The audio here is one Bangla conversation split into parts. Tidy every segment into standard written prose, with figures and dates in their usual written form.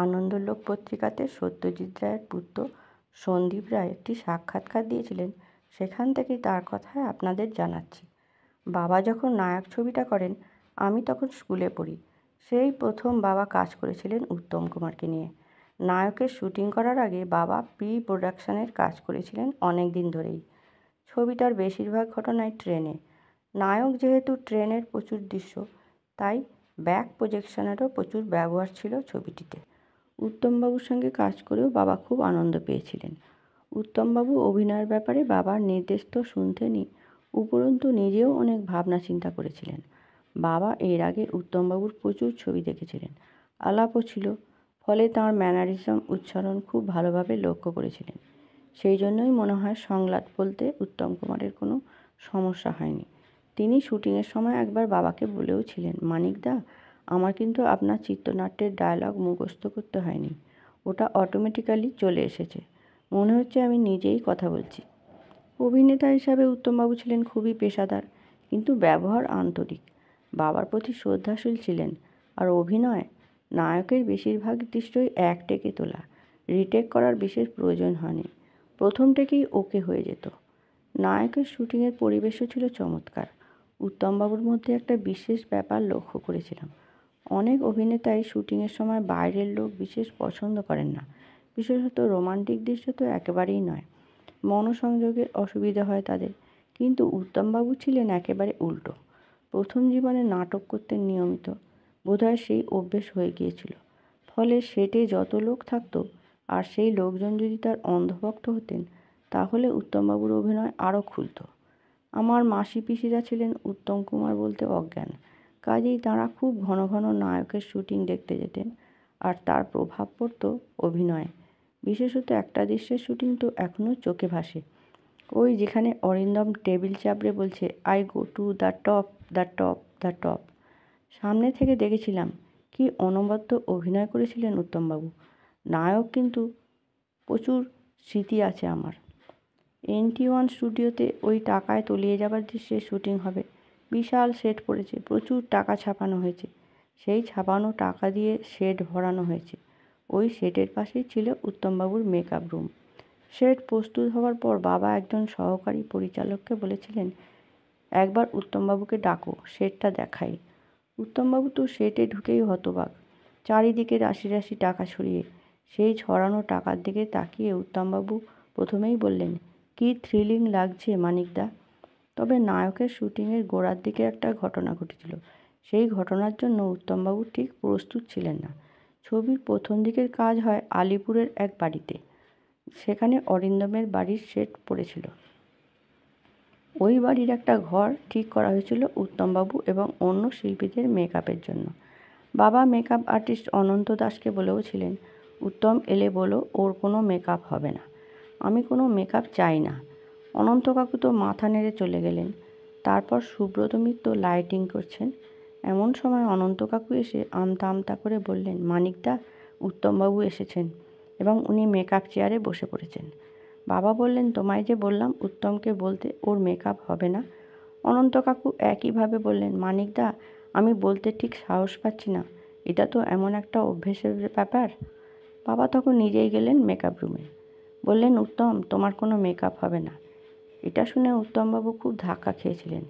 আনন্দলোক পত্রিকাতে সত্যজিৎ রায়ের পুত্র সন্দীপ রায় একটি সাক্ষাৎকার দিয়েছিলেন। সেখান থেকেই তার কথায় আপনাদের জানাচ্ছি। বাবা যখন নায়ক ছবিটা করেন, আমি তখন স্কুলে পড়ি। সেই প্রথম বাবা কাজ করেছিলেন উত্তম কুমারকে নিয়ে। নায়কের শুটিং করার আগে বাবা প্রি প্রোডাকশনের কাজ করেছিলেন অনেক দিন ধরেই। ছবিটার বেশিরভাগ ঘটনাই ট্রেনে। নায়ক যেহেতু ট্রেনের প্রচুর দৃশ্য, তাই ব্যাক প্রজেকশনেরও প্রচুর ব্যবহার ছিল ছবিটিতে। উত্তমবাবুর সঙ্গে কাজ করেও বাবা খুব আনন্দ পেয়েছিলেন। উত্তমবাবু অভিনয়ের ব্যাপারে বাবার নির্দেশ তো শুনতেনই, উপরন্তু নিজেও অনেক ভাবনা চিন্তা করেছিলেন। বাবা এর আগে উত্তমবাবুর প্রচুর ছবি দেখেছিলেন, আলাপও ছিল, ফলে তাঁর ম্যানারিজম উচ্চারণ খুব ভালোভাবে লক্ষ্য করেছিলেন। সেই জন্যই মনে হয় সংলাপ বলতে উত্তম কুমারের কোনো সমস্যা হয়নি। তিনি শুটিংয়ের সময় একবার বাবাকে বলেও ছিলেন, মানিকদা, আমার কিন্তু আপনার চিত্রনাট্যের ডায়লগ মুখস্থ করতে হয়নি, ওটা অটোমেটিক্যালি চলে এসেছে, মনে হচ্ছে আমি নিজেই কথা বলছি। অভিনেতা হিসাবে উত্তমবাবু ছিলেন খুবই পেশাদার, কিন্তু ব্যবহার আন্তরিক। বাবার প্রতি শ্রদ্ধাশীল ছিলেন। আর অভিনয়, নায়কের বেশিরভাগ দৃশ্যই এক টেকে তোলা, রিটেক করার বিশেষ প্রয়োজন হয়নি, প্রথম টেকেই ওকে হয়ে যেত। নায়কের শুটিংয়ের পরিবেশও ছিল চমৎকার। উত্তমবাবুর মধ্যে একটা বিশেষ ব্যাপার লক্ষ্য করেছিলাম। অনেক অভিনেতাই শুটিংয়ের সময় বাইরের লোক বিশেষ পছন্দ করেন না, বিশেষত রোমান্টিক দৃশ্য তো একেবারেই নয়, মনোসংযোগের অসুবিধা হয় তাদের। কিন্তু উত্তমবাবু ছিলেন একেবারে উল্টো। প্রথম জীবনে নাটক করতেন নিয়মিত, বোধহয় সেই অভ্যেস হয়ে গিয়েছিল। ফলে সেটে যত লোক থাকতো, আর সেই লোকজন যদি তার অন্ধভক্ত হতেন, তাহলে উত্তমবাবুর অভিনয় আরও খুলত। আমার মাসি পিসিরা ছিলেন উত্তম কুমার বলতে অজ্ঞান, কাজেই তাঁরা খুব ঘন ঘন নায়কের শুটিং দেখতে যেতেন, আর তার প্রভাব পড়ত অভিনয়ে। বিশেষত একটা দৃশ্যের শুটিং তো এখনও চোখে ভাসে, ওই যেখানে অরিন্দম টেবিল চাপড়ে বলছে, I go to the top, the top, the top. সামনে থেকে দেখেছিলাম, কি অনবদ্য অভিনয় করেছিলেন উত্তমবাবু। নায়ক কিন্তু প্রচুর স্মৃতি আছে আমার। NT1 স্টুডিওতে ওই টাকায় তলিয়ে যাবার দৃশ্যে শুটিং হবে। বিশাল সেট পড়েছে, প্রচুর টাকা ছাপানো হয়েছে। সেই ছাপানো টাকা দিয়ে সেট ভরানো হয়েছে। ওই সেটের পাশেই ছিল উত্তমবাবুর মেকআপ রুম। সেট প্রস্তুত হওয়ার পর বাবা একজন সহকারী পরিচালককে বলেছিলেন, একবার উত্তমবাবুকে ডাকো, সেটটা দেখাই। উত্তমবাবু তো সেটে ঢুকেই হতবাক। চারিদিকে রাশি রাশি টাকা ছড়িয়ে। সেই ছড়ানো টাকার দিকে তাকিয়ে উত্তমবাবু প্রথমেই বললেন, কি থ্রিলিং লাগছে মানিকদা। তবে নায়কের শুটিংয়ের গোড়ার দিকে একটা ঘটনা ঘটেছিল। সেই ঘটনার জন্য উত্তমবাবু ঠিক প্রস্তুত ছিলেন না। ছবির প্রথম দিকের কাজ হয় আলিপুরের এক বাড়িতে। সেখানে অরিন্দমের বাড়ির সেট পড়েছিল। ওই বাড়ির একটা ঘর ঠিক করা হয়েছিল উত্তমবাবু এবং অন্য শিল্পীদের মেকআপের জন্য। বাবা মেকআপ আর্টিস্ট অনন্ত দাসকে বলেও ছিলেন, উত্তম এলে বলো ওর কোনো মেকআপ হবে না, আমি কোনো মেকআপ চাই না। অনন্ত কাকু তো মাথা নেড়ে চলে গেলেন। তারপর সুব্রত মিত্র লাইটিং করছেন। এমন সময় অনন্ত কাকু এসে আমতা আমতা করে বললেন, মানিকদা, উত্তমবাবু এসেছেন এবং উনি মেকআপ চেয়ারে বসে পড়েছেন। বাবা বললেন, তোমায় যে বললাম উত্তমকে বলতে ওর মেকআপ হবে না। অনন্ত কাকু একইভাবে বললেন, মানিকদা, আমি বলতে ঠিক সাহস পাচ্ছি না, এটা তো এমন একটা অভ্যেসের ব্যাপার। বাবা তখন নিজেই গেলেন মেকআপ রুমে, বললেন, উত্তম, তোমার কোনো মেকআপ হবে না। এটা শুনে উত্তমবাবু খুব ধাক্কা খেয়েছিলেন।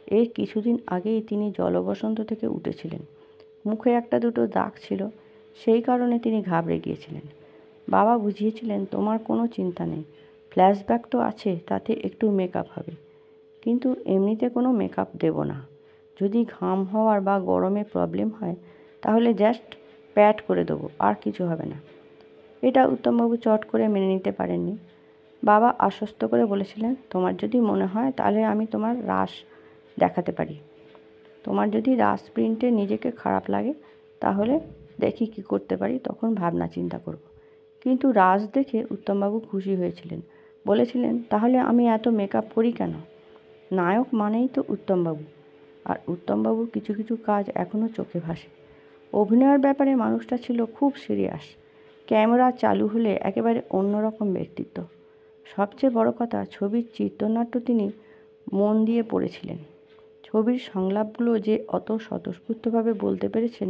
এর কিছুদিন আগেই তিনি জলবসন্ত থেকে উঠেছিলেন। মুখে একটা দুটো দাগ ছিল, সেই কারণে তিনি ঘাবড়ে গিয়েছিলেন। বাবা বুঝিয়েছিলেন, তোমার কোনো চিন্তা নেই, ফ্ল্যাশব্যাক তো আছে, তাতে একটু মেকআপ হবে, কিন্তু এমনিতে কোনো মেকআপ দেব না। যদি ঘাম হওয়ার বা গরমে প্রবলেম হয়, তাহলে জাস্ট প্যাড করে দেবো, আর কিছু হবে না। এটা উত্তমবাবু চট করে মেনে নিতে পারেননি। বাবা আশ্বস্ত করে বলেছিলেন, তোমার যদি মনে হয় তাহলে আমি তোমার রাশ দেখাতে পারি। তোমার যদি রাশ প্রিন্টে নিজেকে খারাপ লাগে, তাহলে দেখি কি করতে পারি, তখন ভাবনা চিন্তা করব। কিন্তু রাশ দেখে উত্তমবাবু খুশি হয়েছিলেন, বলেছিলেন, তাহলে আমি এত মেকআপ করি কেন? নায়ক মানেই তো উত্তমবাবু। আর উত্তমবাবুর কিছু কিছু কাজ এখনও চোখে ভাসে। অভিনয়ের ব্যাপারে মানুষটা ছিল খুব সিরিয়াস। ক্যামেরা চালু হলে একেবারে অন্যরকম ব্যক্তিত্ব। সবচেয়ে বড় কথা, ছবির চিত্রনাট্য তিনি মন দিয়ে পড়েছিলেন। ছবির সংলাপগুলো যে অত স্বতঃস্ফূর্তভাবে বলতে পেরেছেন,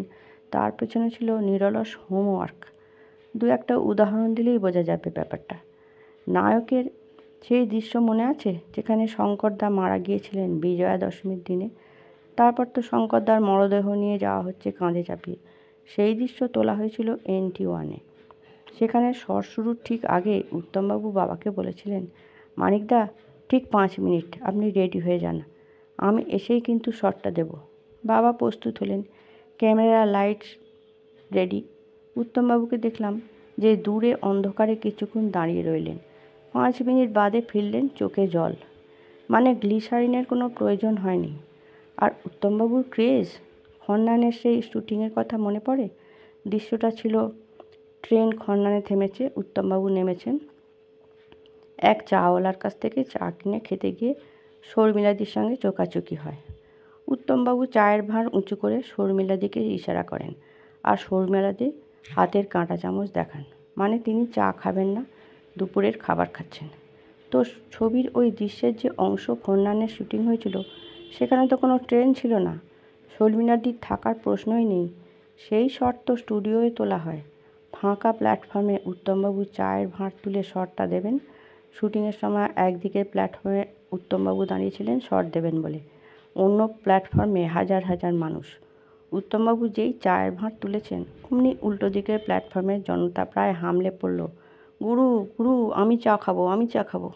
তার পেছনে ছিল নিরলস হোমওয়ার্ক। দু একটা উদাহরণ দিলেই বোঝা যাবে ব্যাপারটা। নায়কের সেই দৃশ্য মনে আছে যেখানে শঙ্করদা মারা গিয়েছিলেন বিজয়া দশমীর দিনে? তারপর তো শঙ্করদার মরদেহ নিয়ে যাওয়া হচ্ছে কাঁধে চাপিয়ে। সেই দৃশ্য তোলা হয়েছিল NT1-এ। সেখানে শট শুরুর ঠিক আগে উত্তমবাবু বাবাকে বলেছিলেন, মানিকদা, ঠিক 5 মিনিট আপনি রেডি হয়ে যান, আমি এসেই কিন্তু শটটা দেব। বাবা প্রস্তুত হলেন, ক্যামেরা লাইটস রেডি। উত্তমবাবুকে দেখলাম যে দূরে অন্ধকারে কিছুক্ষণ দাঁড়িয়ে রইলেন। 5 মিনিট বাদে ফিরলেন, চোখে জল। মানে গ্লিসারিনের কোনো প্রয়োজন হয়নি। আর উত্তমবাবুর ক্রেজ, খন্নানের সেই শুটিংয়ের কথা মনে পড়ে? দৃশ্যটা ছিল, ট্রেন খন্নানে থেমেছে, উত্তমবাবু নেমেছেন। এক চাওয়ালার কাছ থেকে চা কিনে খেতে গিয়ে শর্মিলাদির সঙ্গে চোকাচুকি হয়। উত্তমবাবু চায়ের ভাঁড় উঁচু করে শর্মিলাদিকে ইশারা করেন আর শর্মিলাদি হাতের কাঁটা চামচ দেখান, মানে তিনি চা খাবেন না, দুপুরের খাবার খাচ্ছেন। তো ছবির ওই দৃশ্যের যে অংশ খন্নানের শুটিং হয়েছিল সেখানে তো কোনো ট্রেন ছিল না, শর্মিলাদির থাকার প্রশ্নই নেই। সেই শট তো স্টুডিওয়ে তোলা হয়। ফাঁকা প্ল্যাটফর্মে উত্তমবাবু চায়ের ভাঁড় তুলে শটটা দেবেন। শুটিংয়ের সময় একদিকের প্ল্যাটফর্মে উত্তমবাবু দাঁড়িয়েছিলেন শট দেবেন বলে, অন্য প্ল্যাটফর্মে হাজার হাজার মানুষ। উত্তমবাবু যেই চায়ের ভাঁড় তুলেছেন অমনি উল্টো দিকের প্ল্যাটফর্মের জনতা প্রায় হামলে পড়ল, গুরু গুরু, আমি চা খাবো, আমি চা খাবো।